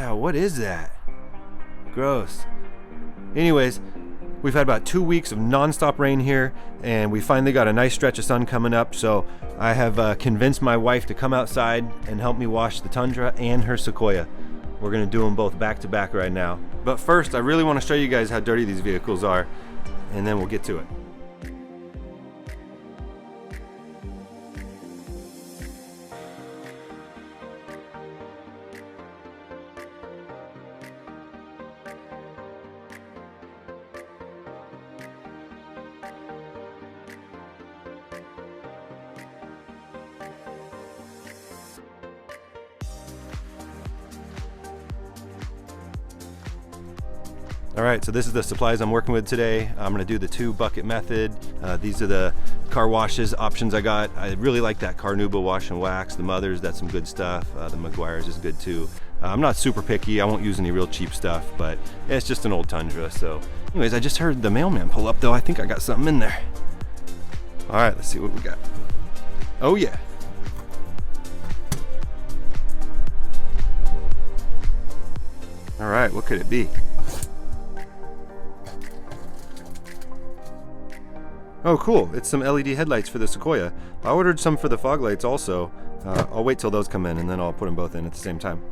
Yeah, what is that? Gross. Anyways, we've had about 2 weeks of non-stop rain here, and we finally got a nice stretch of sun coming up, so I have convinced my wife to come outside and help me wash the Tundra and her Sequoia. We're gonna do them both back to back right now. But first, I really wanna show you guys how dirty these vehicles are, and then we'll get to it. All right, so this is the supplies I'm working with today. I'm gonna do the 2-bucket method. These are the car washes options I got. I really like that Carnauba wash and wax. The Mothers, that's some good stuff. The Maguire's is good too. I'm not super picky. I won't use any real cheap stuff, but it's just an old Tundra. So anyways, I just heard the mailman pull up though. I think I got something in there. All right, let's see what we got. Oh yeah. All right, what could it be? Oh cool, it's some LED headlights for the Sequoia. I ordered some for the fog lights also. I'll wait till those come in and then I'll put them both in at the same time.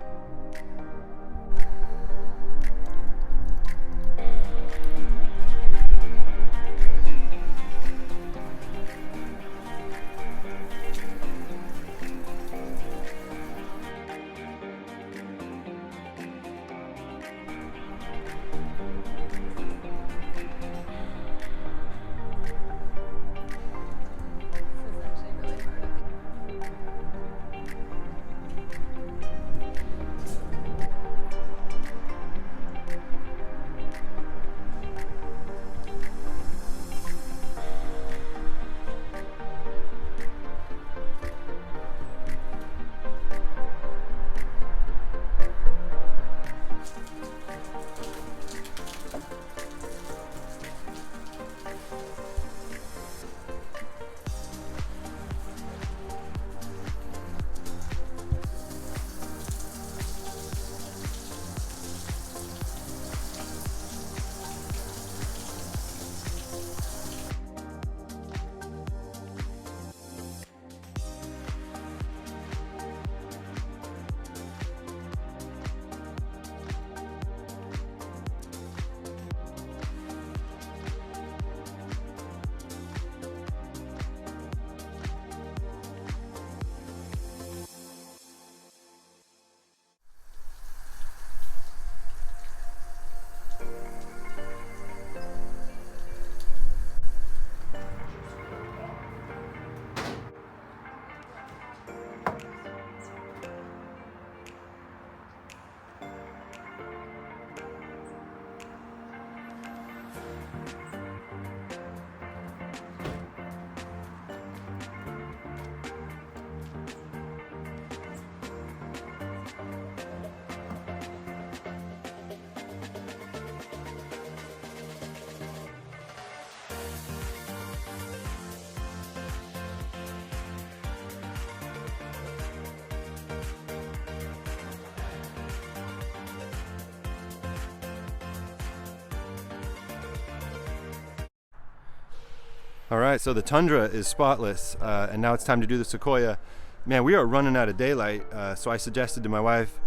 All right, so the Tundra is spotless, and now it's time to do the Sequoia. Man, we are running out of daylight, so I suggested to my wife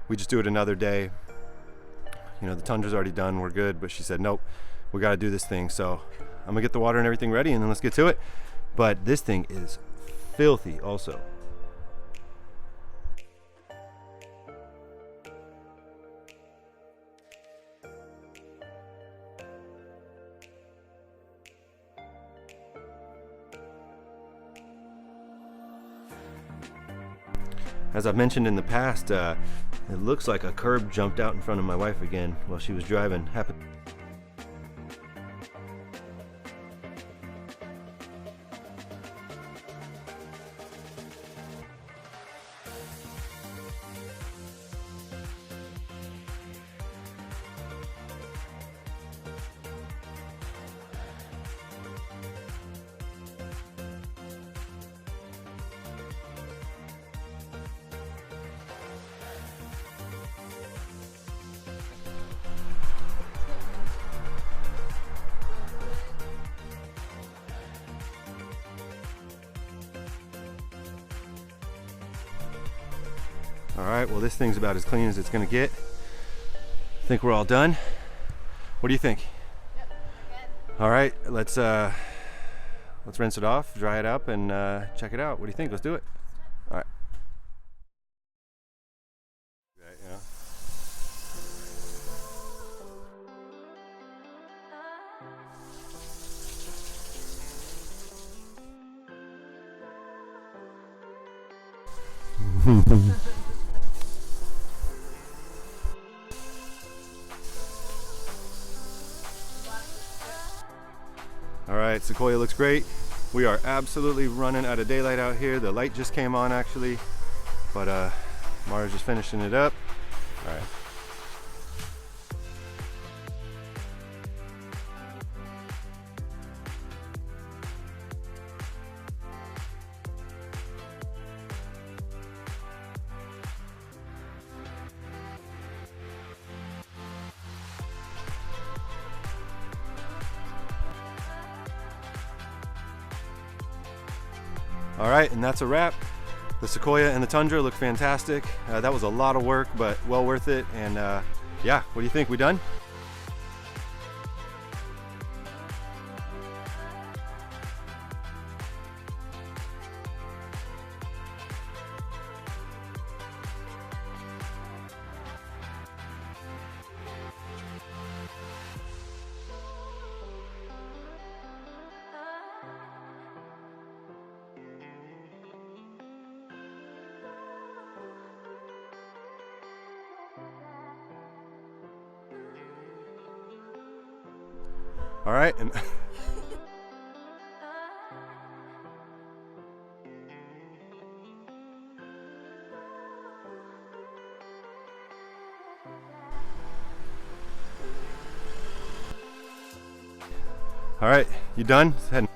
we just do it another day. You know, the Tundra's already done, we're good, but she said, nope, we gotta do this thing. So I'm gonna get the water and everything ready and then let's get to it. But this thing is filthy also. As I've mentioned in the past, it looks like a curb jumped out in front of my wife again while she was driving. Happened. All right, well this thing's about as clean as it's gonna get. I think we're all done. What do you think? Yep, we're good. All right, let's rinse it off, dry it up, and check it out. What do you think? Let's do it. All right. Yeah. All right, Sequoia looks great. We are absolutely running out of daylight out here. The light just came on actually, but Mara's just finishing it up. All right. All right, and that's a wrap. The Sequoia and the Tundra look fantastic. That was a lot of work, but well worth it. And yeah, what do you think? We done? All right, and all right, you done? Heading.